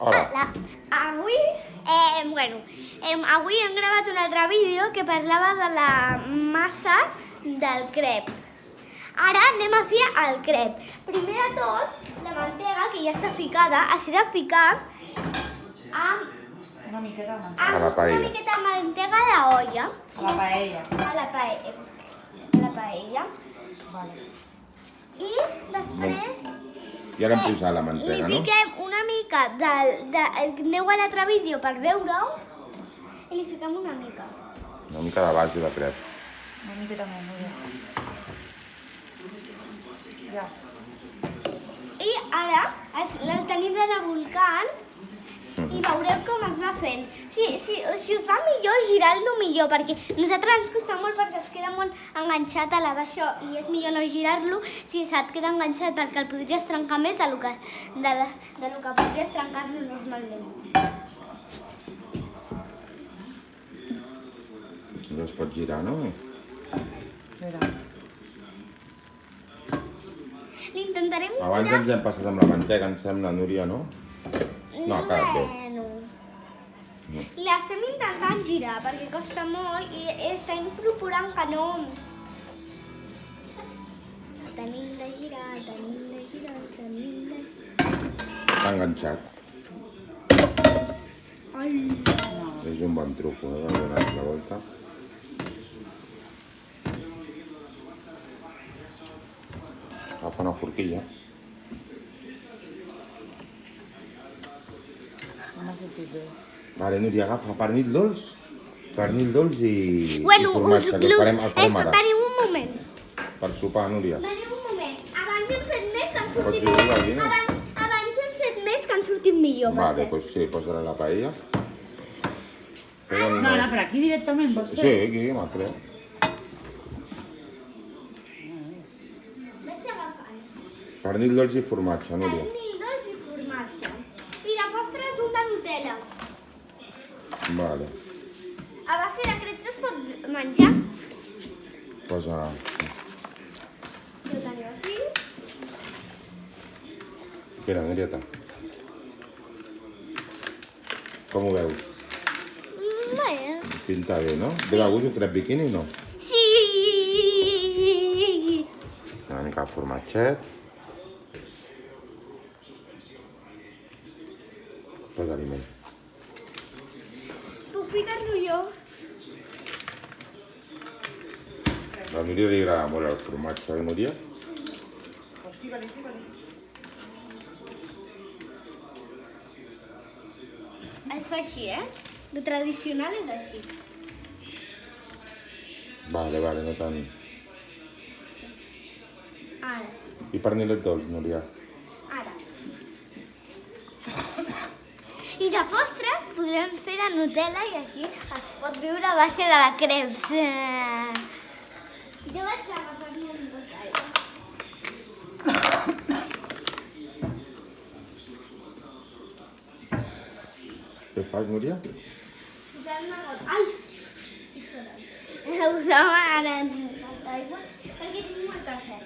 Hola. Avui, avui hem gravat un altre vídeo que parlava de la massa del crep. Ara anem a fer el crep. Primer de tot, la mantega, que ja està ficada, s'ha de ficar amb Una miqueta de A la paella. una miqueta de mantega a la olla. A la paella. A la paella. Vale. I després I ara hem posat la li mantega, no? fiquem una mica aneu a l'altre vídeo per veure-ho i li fiquem una mica. Una mica de base de crep. Una miqueta més, Núria. Ja. I ara el tenim de revolcant i veureu com es va fent. Si us va millor, girar-lo millor, perquè a nosaltres ens costa molt perquè es queda molt enganxat a la d'això i és millor no girar-lo si se't queda enganxat perquè el podries trencar més del que podries trencar-lo normalment. Ja es pot girar, no? Espera. L'intentarem Abans girar. ens hem passat amb la mantega, em sembla, Núria, no? No, ha quedat bé. Bueno. L'estem intentant girar perquè costa molt i estem procurant que no. Tenim de girar. Està enganxat. Ai. És un bon truc, de donar la volta. Agafa una forquilla. No m'ha sortit bé. Vale, Núria, agafa pernil dolç i Bueno, formatge, que el farem ara. veniu un moment. Per sopar, Núria. Veniu un moment. Abans hem fet més que han Pots sortit dir-ho, gallina? Abans hem fet més que han sortit millor, per Vale, cert. pues sí, posa-la la paella. Però No, no, per aquí directament vols Sí, fer? aquí, m'atreu. Vaig agafant. Pernil dolç i formatge, Núria. Pernil dolç i formatge. I de postres un de Nutella. Vale, A base de crepes es pot menjar. posa... Ho teniu aquí. Espera, Núrieta. Com ho veus? Bé. Pinta bé, no? Ve de gust un crep biquini, no? Sí. Una mica de formatget. Posa-li més. Puc ficar-lo jo? A la Núria li agrada molt el formatge, eh, Núria? Pues fica-li. Es fa així, Lo tradicional és així. Vale, no tant. Ara. I pernilet dolç, Núria? Ara. I de postres podrem fer de Nutella i així es pot viure a base de la creps. Jo vaig agafar-me un got d'aigua. Què fas, Núria? Posar-me got... Ai! Posava ara un got d'aigua perquè tinc molta set.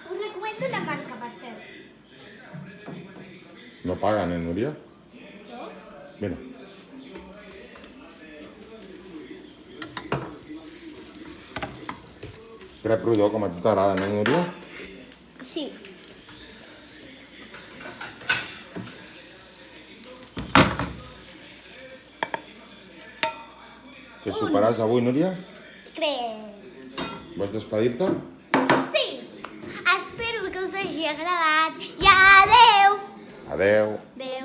Us recomano la marca, per cert. No paguen, Núria? Jo? Vine. Crep rodó, com a tu t'agrada, no, Núria? Sí. Què soparàs avui, Núria? Crec. Vols despedir-te? Sí. Espero que us hagi agradat i adeu. Adeu. Adeu.